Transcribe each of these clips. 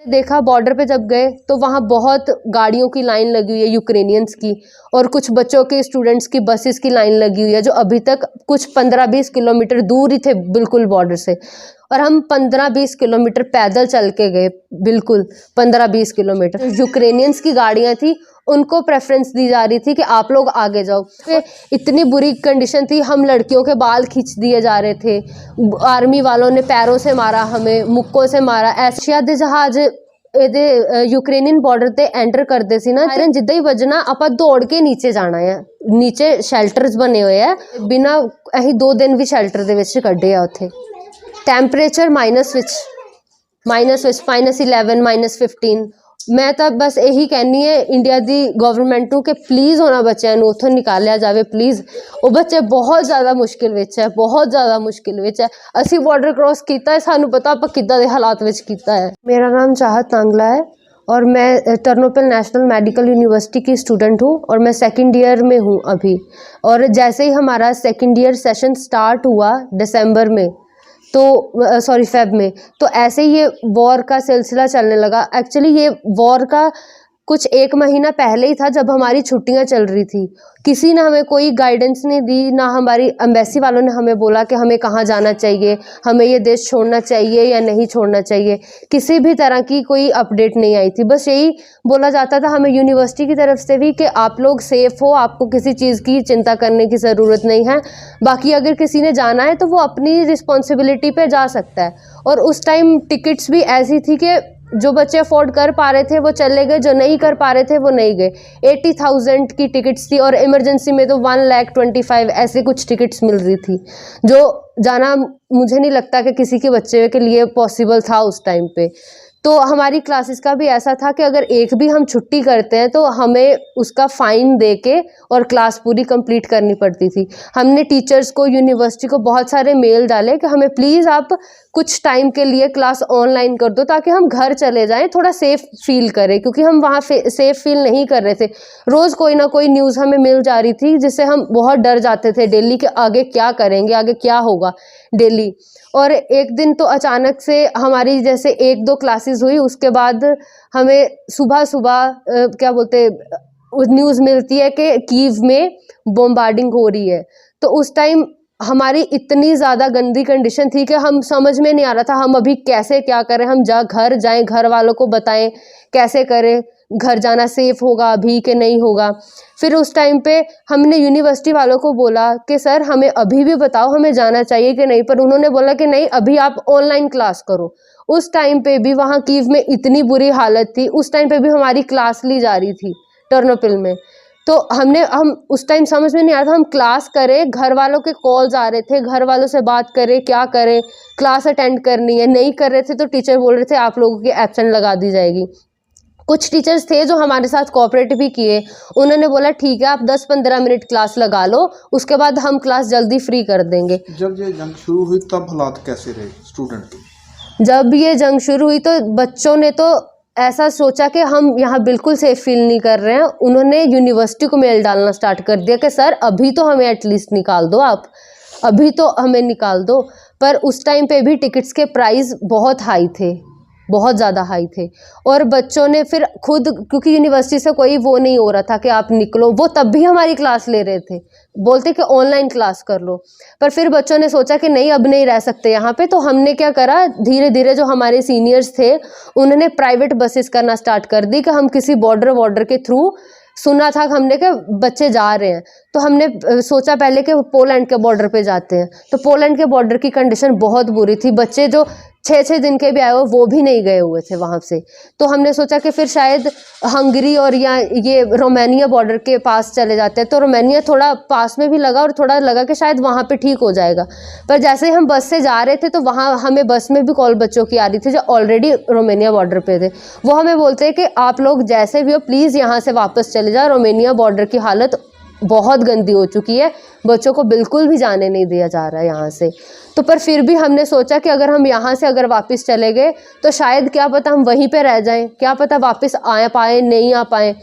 देखा बॉर्डर पे जब गए तो वहाँ बहुत गाड़ियों की लाइन लगी हुई है यूक्रेनियंस की, और कुछ बच्चों के स्टूडेंट्स की बसेस की लाइन लगी हुई है जो अभी तक कुछ 15-20 किलोमीटर दूर ही थे बिल्कुल बॉर्डर से, और हम 15-20 किलोमीटर पैदल चल के गए, बिल्कुल 15-20 किलोमीटर। यूक्रेनियंस की गाड़ियाँ थी, उनको प्रेफरेंस दी जा रही थी कि आप लोग आगे जाओ। इतनी बुरी कंडीशन थी, हम लड़कियों के बाल खींच दिए जा रहे थे, आर्मी वालों ने पैरों से मारा, हमें मुक्कों से मारा। ऐशिया दे जहाज यूक्रेनियन बॉर्डर ते एंटर करते सी ना, सायरन जिद्दां ही वजना ਆਪਾਂ दौड़ के नीचे जाना है। नीचे ਸ਼ੈਲਟਰਸ बने हुए है, बिना ਅਸੀਂ 2 दिन भी ਸ਼ੈਲਟਰ ਦੇ ਵਿੱਚ ਕੱਢੇ ਆ। ਉੱਥੇ ਟੈਂਪਰੇਚਰ -11, -15। मैं तो बस यही कहनी है इंडिया की गवर्नमेंट को कि प्लीज़ उन्होंने बच्चों को उतों निकालिया जाए प्लीज़। वो बच्चे बहुत ज़्यादा मुश्किल विच है, बहुत ज़्यादा मुश्किल विच है। असी बॉर्डर क्रॉस किया है, सानू पता आप किद्दां दे हालात विच कीता है। मेरा नाम चाहत नांगला है और मैं टर्नोपिल नेशनल मेडिकल यूनिवर्सिटी की स्टूडेंट हूँ और मैं 2nd ईयर में हूँ अभी। और जैसे ही हमारा 2nd ईयर सेशन स्टार्ट हुआ दिसंबर में, तो फेब में, तो ऐसे ही ये वॉर का सिलसिला चलने लगा। एक्चुअली ये वॉर का कुछ 1 महीना पहले ही था जब हमारी छुट्टियां चल रही थी। किसी ने हमें कोई गाइडेंस नहीं दी, ना हमारी एम्बेसी वालों ने हमें बोला कि हमें कहाँ जाना चाहिए, हमें ये देश छोड़ना चाहिए या नहीं छोड़ना चाहिए। किसी भी तरह की कोई अपडेट नहीं आई थी। बस यही बोला जाता था हमें यूनिवर्सिटी की तरफ से भी कि आप लोग सेफ़ हो, आपको किसी चीज़ की चिंता करने की ज़रूरत नहीं है। बाकी अगर किसी ने जाना है तो वो अपनी रिस्पॉन्सिबिलिटी पे जा सकता है। और उस टाइम टिकट्स भी ऐसी थी कि जो बच्चे अफोर्ड कर पा रहे थे वो चले गए, जो नहीं कर पा रहे थे वो नहीं गए। 80,000 की टिकट्स थी और इमरजेंसी में तो 1,25,000 ऐसे कुछ टिकट्स मिल रही थी, जो जाना मुझे नहीं लगता कि किसी के बच्चे के लिए पॉसिबल था उस टाइम पे। तो हमारी क्लासेस का भी ऐसा था कि अगर एक भी हम छुट्टी करते हैं तो हमें उसका फ़ाइन दे के और क्लास पूरी कंप्लीट करनी पड़ती थी। हमने टीचर्स को, यूनिवर्सिटी को बहुत सारे मेल डाले कि हमें प्लीज़ आप कुछ टाइम के लिए क्लास ऑनलाइन कर दो ताकि हम घर चले जाएं, थोड़ा सेफ़ फील करें, क्योंकि हम वहाँ सेफ़ फील नहीं कर रहे थे। रोज़ कोई ना कोई न्यूज़ हमें मिल जा रही थी जिससे हम बहुत डर जाते थे डेली कि आगे क्या करेंगे, आगे क्या होगा डेली। और एक दिन तो अचानक से हमारी जैसे 1-2 क्लासेस हुई, उसके बाद हमें सुबह क्या बोलते न्यूज़ मिलती है कि कीव में बॉम्बार्डिंग हो रही है। तो उस टाइम हमारी इतनी ज़्यादा गंदी कंडीशन थी कि हम समझ में नहीं आ रहा था हम अभी कैसे क्या करें, हम घर जाएं, घर वालों को बताएं कैसे करें, घर जाना सेफ़ होगा अभी कि नहीं होगा। फिर उस टाइम पे हमने यूनिवर्सिटी वालों को बोला कि सर हमें अभी भी बताओ हमें जाना चाहिए कि नहीं, पर उन्होंने बोला कि नहीं अभी आप ऑनलाइन क्लास करो। उस टाइम पे भी वहाँ कीव में इतनी बुरी हालत थी, उस टाइम पे भी हमारी क्लास ली जा रही थी टर्नोपिल में। तो हम उस टाइम समझ में नहीं आ रहा था हम क्लास करें, घर वालों के कॉल्स आ रहे थे, घर वालों से बात करें, क्या करें, क्लास अटेंड करनी है, नहीं कर रहे थे तो टीचर बोल रहे थे आप लोगों की एब्सेंट लगा दी जाएगी। कुछ टीचर्स थे जो हमारे साथ कोऑपरेट भी किए, उन्होंने बोला ठीक है आप 10-15 मिनट क्लास लगा लो, उसके बाद हम क्लास जल्दी फ्री कर देंगे। जब ये जंग शुरू हुई तब हालात कैसे रहे स्टूडेंट के? जब ये जंग शुरू हुई तो बच्चों ने तो ऐसा सोचा कि हम यहाँ बिल्कुल सेफ फील नहीं कर रहे हैं। उन्होंने यूनिवर्सिटी को मेल डालना स्टार्ट कर दिया कि सर अभी तो हमें एटलीस्ट निकाल दो, आप अभी तो हमें निकाल दो। पर उस टाइम पे भी टिकट्स के प्राइस बहुत हाई थे, बहुत ज़्यादा हाई थे। और बच्चों ने फिर खुद, क्योंकि यूनिवर्सिटी से कोई वो नहीं हो रहा था कि आप निकलो, वो तब भी हमारी क्लास ले रहे थे, बोलते कि ऑनलाइन क्लास कर लो। पर फिर बच्चों ने सोचा कि नहीं अब नहीं रह सकते यहाँ पे, तो हमने क्या करा, धीरे धीरे जो हमारे सीनियर्स थे उन्होंने प्राइवेट बसेस करना स्टार्ट कर दी कि हम किसी बॉर्डर के थ्रू, सुना था हमने कि बच्चे जा रहे हैं, तो हमने सोचा पहले कि पोलैंड के बॉर्डर पे जाते हैं। तो पोलैंड के बॉर्डर की कंडीशन बहुत बुरी थी, बच्चे जो 6-6 दिन के भी आए हुए वो भी नहीं गए हुए थे वहाँ से। तो हमने सोचा कि फिर शायद हंगरी और या ये रोमानिया बॉर्डर के पास चले जाते हैं, तो रोमानिया थोड़ा पास में भी लगा और थोड़ा लगा कि शायद वहाँ पे ठीक हो जाएगा। पर जैसे ही हम बस से जा रहे थे तो वहाँ हमें बस में भी कॉल बच्चों की आ रही थी जो ऑलरेडी रोमानिया बॉर्डर पे थे। वो हमें बोलते हैं कि आप लोग जैसे भी हो प्लीज़ यहाँ से वापस चले जाओ, रोमानिया बॉर्डर की हालत बहुत गंदी हो चुकी है, बच्चों को बिल्कुल भी जाने नहीं दिया जा रहा है यहाँ से। तो पर फिर भी हमने सोचा कि अगर हम यहाँ से अगर वापस चले गए तो शायद क्या पता हम वहीं पे रह जाएं, क्या पता वापस आ पाएँ नहीं आ पाएँ,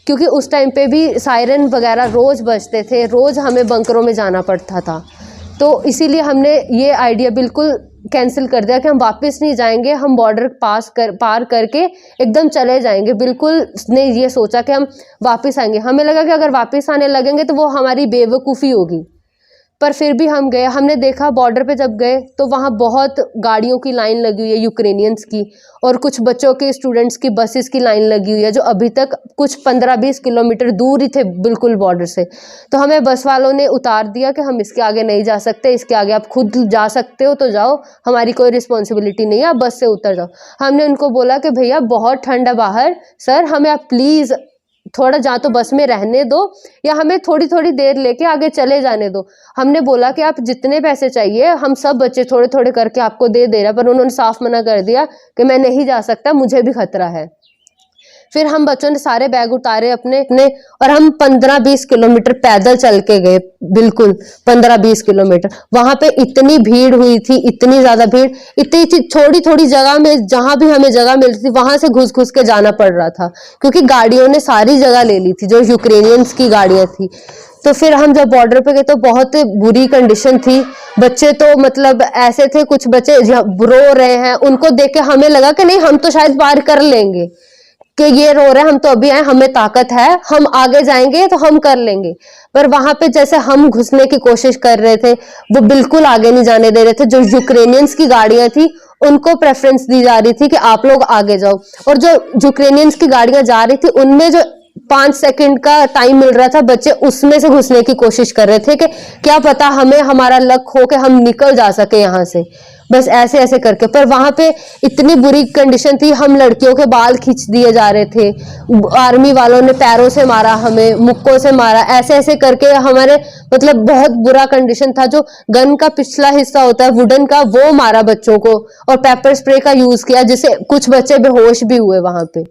क्योंकि उस टाइम पे भी सायरन वगैरह रोज़ बजते थे, रोज़ हमें बंकरों में जाना पड़ता था। तो इसीलिए हमने ये आइडिया बिल्कुल कैंसिल कर दिया कि हम वापस नहीं जाएंगे, हम बॉर्डर पार करके एकदम चले जाएंगे। बिल्कुल नहीं ये सोचा कि हम वापस आएंगे। हमें लगा कि अगर वापस आने लगेंगे तो वो हमारी बेवकूफ़ी होगी, पर फिर भी हम गए। हमने देखा बॉर्डर पे जब गए तो वहाँ बहुत गाड़ियों की लाइन लगी हुई है यूक्रेनियंस की, और कुछ बच्चों के स्टूडेंट्स की बसेस की लाइन लगी हुई है जो अभी तक कुछ 15-20 किलोमीटर दूर ही थे बिल्कुल बॉर्डर से। तो हमें बस वालों ने उतार दिया कि हम इसके आगे नहीं जा सकते, इसके आगे आप खुद जा सकते हो तो जाओ, हमारी कोई रिस्पॉन्सिबिलिटी नहीं है, आप बस से उतर जाओ। हमने उनको बोला कि भैया बहुत ठंड है बाहर, सर हमें आप प्लीज़ थोड़ा जा तो बस में रहने दो, या हमें थोड़ी थोड़ी देर लेके आगे चले जाने दो। हमने बोला कि आप जितने पैसे चाहिए हम सब बच्चे थोड़े थोड़े करके आपको दे रहे हैं, पर उन्होंने साफ मना कर दिया कि मैं नहीं जा सकता, मुझे भी खतरा है। फिर हम बच्चों ने सारे बैग उतारे अपने अपने, और हम 15-20 किलोमीटर पैदल चल के गए, बिल्कुल 15-20 किलोमीटर। वहां पे इतनी भीड़ हुई थी, इतनी ज्यादा भीड़, इतनी थोड़ी थोड़ी जगह में जहां भी हमें जगह मिलती थी वहां से घुस घुस के जाना पड़ रहा था, क्योंकि गाड़ियों ने सारी जगह ले ली थी, जो यूक्रेनियंस की गाड़ियां थी। तो फिर हम जब बॉर्डर पे गए तो बहुत बुरी कंडीशन थी। बच्चे तो मतलब ऐसे थे, कुछ बच्चे रो रहे हैं, उनको देख के हमें लगा कि नहीं हम तो शायद पार कर लेंगे, कि ये रो रहे हैं, हम तो अभी आए, हमें ताकत है, हम आगे जाएंगे तो हम कर लेंगे। पर वहां पे जैसे हम घुसने की कोशिश कर रहे थे वो बिल्कुल आगे नहीं जाने दे रहे थे। जो यूक्रेनियंस की गाड़ियां थी उनको प्रेफरेंस दी जा रही थी कि आप लोग आगे जाओ, और जो यूक्रेनियंस की गाड़ियां जा रही थी उनमें जो 5 सेकंड का टाइम मिल रहा था, बच्चे उसमें से घुसने की कोशिश कर रहे थे कि क्या पता हमें हमारा लक हो कि हम निकल जा सके यहाँ से, बस ऐसे ऐसे करके। पर वहां पे इतनी बुरी कंडीशन थी, हम लड़कियों के बाल खींच दिए जा रहे थे, आर्मी वालों ने पैरों से मारा, हमें मुक्कों से मारा, ऐसे ऐसे करके हमारे मतलब बहुत बुरा कंडीशन था। जो गन का पिछला हिस्सा होता है वुडन का, वो मारा बच्चों को, और पेपर स्प्रे का यूज किया, जिससे कुछ बच्चे बेहोश भी हुए। वहां पे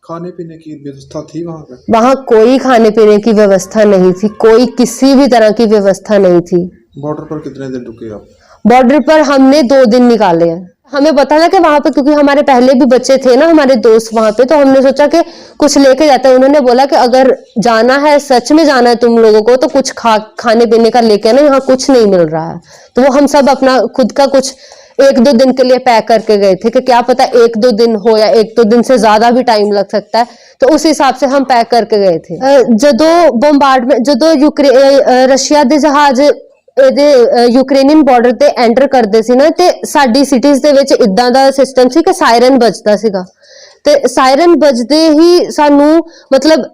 खाने पीने की व्यवस्था थी वहाँ पे? वहां कोई खाने पीने की व्यवस्था नहीं थी, कोई किसी भी तरह की व्यवस्था नहीं थी। बॉर्डर पर कितने दिन रुके आप? बॉर्डर पर हमने 2 दिन निकाले हैं। हमें पता था कि वहां पे, क्योंकि हमारे पहले भी बच्चे थे ना, हमारे दोस्त वहां पे, तो हमने सोचा कि कुछ लेके जाते हैं। उन्होंने बोला कि अगर जाना है, सच में जाना है तुम लोगों को, तो कुछ खाने पीने का लेके ना, यहाँ कुछ नहीं मिल रहा है। तो वो हम सब अपना खुद का कुछ 1-2 दिन के लिए पैक करके गए थे कि क्या पता 1-2 दिन हो या 1-2 दिन से ज्यादा भी टाइम लग सकता है, तो उस हिसाब से हम पैक करके गए थे। ਜਦੋਂ ਬੰਬਾਰਡਮੈਂਟ, ਜਦੋਂ ਰਸ਼ੀਆ ਦੇ ਜਹਾਜ਼ ਇਹਦੇ ਯੂਕਰੇਨੀਅਨ ਬਾਰਡਰ ਤੇ ਐਂਟਰ ਕਰਦੇ ਸੀ ਨਾ, ਤੇ ਸਾਡੀ ਸਿਟੀਜ਼ ਦੇ ਵਿੱਚ ਇਦਾਂ ਦਾ ਸਿਸਟਮ ਸੀ ਕਿ ਸਾਇਰਨ ਵੱਜਦਾ ਸੀਗਾ, ਤੇ ਸਾਇਰਨ ਵੱਜਦੇ ਹੀ ਸਾਨੂੰ मतलब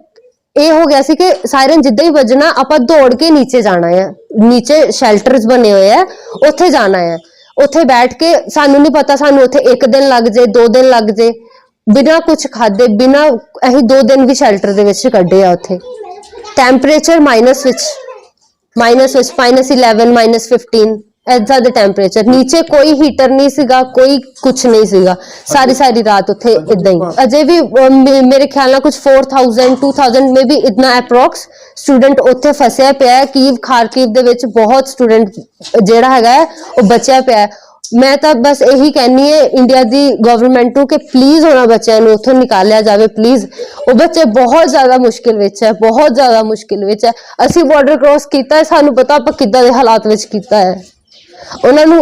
ਇਹ ਹੋ ਗਿਆ ਸੀ ਕਿ ਸਾਇਰਨ ਜਿੱਦਾਂ ਹੀ ਵੱਜਣਾ ਆਪਾਂ ਦੌੜ ਕੇ ਨੀਚੇ ਜਾਣਾ ਹੈ, ਨੀਚੇ ਸ਼ੈਲਟਰਸ ਬਣੇ ਹੋਏ ਆ, ਉੱਥੇ ਜਾਣਾ ਹੈ। ਉੱਥੇ ਬੈਠ ਕੇ ਸਾਨੂੰ ਨਹੀਂ ਪਤਾ ਸਾਨੂੰ ਉੱਥੇ 1 ਦਿਨ ਲੱਗ ਜੇ, 2 ਦਿਨ ਲੱਗ ਜੇ, ਬਿਨਾ ਕੁਝ ਖਾਦੇ, ਬਿਨਾ ਅਸੀਂ 2 ਦਿਨ ਵੀ ਸ਼ੈਲਟਰ ਦੇ ਵਿੱਚ ਕੱਢੇ ਆ। ਉੱਥੇ ਟੈਂਪਰੇਚਰ ਮਾਈਨਸ ਵਿੱਚ -11 -15 ऐसा द टेम्परेचर, नीचे कोई हीटर नहीं सीगा, कोई कुछ नहीं सीगा, सारी रात उत्थे इदां ही। अजे भी मेरे ख्याल नाल कुछ 4000-2000 में भी इतना अप्रॉक्स स्टूडेंट उत्थे फसिया पिया है। कीव खारकीव दे विच बहुत स्टूडेंट जिहड़ा हैगा वो बचिया पिया है। मैं तो बस यही कहनी है इंडिया की गवर्नमेंट नूं कि प्लीज़ उन्हां बच्चों नूं उत्थों निकालिया जाए, प्लीज़। वो बच्चे बहुत ज़्यादा मुश्किल विच है, बहुत ज़्यादा मुश्किल विच है। असीं बॉर्डर क्रॉस कीता है, सानूं पता आपां किद्दां दे हालात विच कीता है। उन्होंने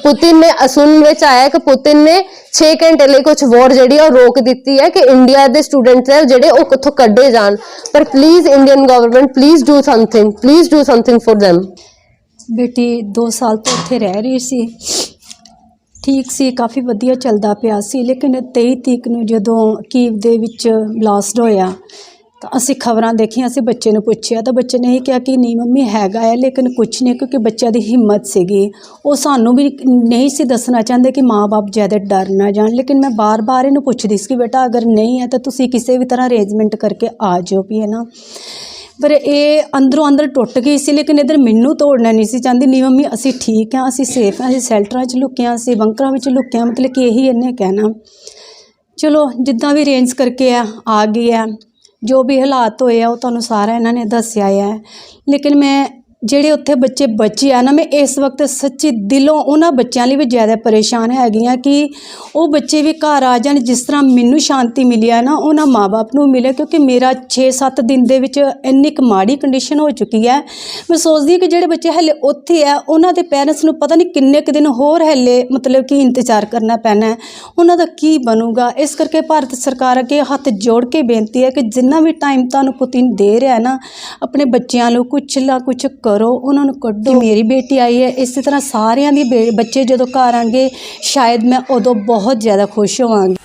पुतिन ने सुनने में आया कि पुतिन ने 6 घंटे लिए कुछ वॉर जी रोक दी है कि इंडिया के स्टूडेंट्स है जोड़े उतों कड्ढे जान। पर please Indian government please do something for them. बेटी 2 साल तो उत्थे रह रही सी, ठीक सी, काफ़ी वधिया चलदा पिया सी, लेकिन 23 तरीक नूं जदों कीव दे विच ब्लास्ट होया तो असी खबरां देखियां, असी बच्चे ने पूछया तो बच्चे ने यही कहा कि नहीं मम्मी हैगा है, लेकिन कुछ नहीं, क्योंकि बच्चों की हिम्मत सीगी। वो सानू भी नहीं सी दसना चाहते कि माँ बाप ज़्यादा डर ना जान, लेकिन मैं बार बार इन्हूं पुछदी सी कि बेटा अगर नहीं है तो तुसी किसी भी तरह अरेंजमेंट करके आ जाओ भी, है ना। पर ये अंदरों अंदर टुट गई सी, लेकिन इधर मैनू तोड़ना नहीं सी चाहती। नहीं मम्मी असी ठीक हैं, असी सेफ हैं, असी सैल्टरां च लुके हैं, असी बंकरां विच लुके हैं, मतलब कि यही इन्हें कहना। चलो जिद्दां भी अरेंज करके आ गई है, जो भी हालात होए वो तुहानूं सारा इन्होंने दस्सिया है। लेकिन मैं ਜਿਹੜੇ ਉੱਥੇ ਬੱਚੇ ਬਚੇ ਆ ਨਾ, ਮੈਂ ਇਸ ਵਕਤ ਸੱਚੀ ਦਿਲੋਂ ਉਹਨਾਂ ਬੱਚਿਆਂ ਲਈ ਵੀ ਜ਼ਿਆਦਾ ਪਰੇਸ਼ਾਨ ਹੈਗੀ ਆ ਕਿ ਉਹ ਬੱਚੇ ਵੀ ਘਰ ਆ ਜਾਣ। ਜਿਸ ਤਰ੍ਹਾਂ ਮੈਨੂੰ ਸ਼ਾਂਤੀ ਮਿਲੀ ਆ ਨਾ, ਉਹਨਾਂ ਮਾਂ-ਬਾਪ ਨੂੰ ਮਿਲੇ, ਕਿਉਂਕਿ ਮੇਰਾ 6-7 ਦਿਨ ਦੇ ਵਿੱਚ ਇੰਨੀ ਕੁ ਮਾੜੀ ਕੰਡੀਸ਼ਨ ਹੋ ਚੁੱਕੀ ਹੈ। ਮੈਂ ਸੋਚਦੀ ਕਿ ਜਿਹੜੇ ਬੱਚੇ ਹਲੇ ਉੱਥੇ ਆ, ਉਹਨਾਂ ਦੇ ਪੈਰੈਂਟਸ ਨੂੰ ਪਤਾ ਨਹੀਂ ਕਿੰਨੇ ਕੁ ਦਿਨ ਹੋਰ ਹਲੇ ਮਤਲਬ ਕਿ ਇੰਤਜ਼ਾਰ ਕਰਨਾ ਪੈਣਾ ਹੈ, ਉਹਨਾਂ ਦਾ ਕੀ ਬਣੂਗਾ। ਇਸ ਕਰਕੇ ਭਾਰਤ ਸਰਕਾਰ ਅੱਗੇ ਹੱਥ ਜੋੜ ਕੇ ਬੇਨਤੀ ਹੈ ਕਿ ਜਿੰਨਾ ਵੀ ਟਾਈਮ ਤੁਹਾਨੂੰ ਪੁਤਿਨ ਦੇ ਰਿਹਾ ਨਾ, ਆਪਣੇ ਬੱਚਿਆਂ ਨੂੰ ਕੁਛ ਨਾ ਕੁਛ ਕਰੋ, ਉਹਨਾਂ ਨੂੰ ਕੱਢੋ। ਮੇਰੀ ਬੇਟੀ ਆਈ ਹੈ, ਇਸੇ ਤਰ੍ਹਾਂ ਸਾਰਿਆਂ ਦੀ ਬੱਚੇ ਜਦੋਂ ਘਰ ਆਣਗੇ, ਸ਼ਾਇਦ ਮੈਂ ਉਦੋਂ ਬਹੁਤ ਜ਼ਿਆਦਾ ਖੁਸ਼ ਹੋਵਾਂਗੀ।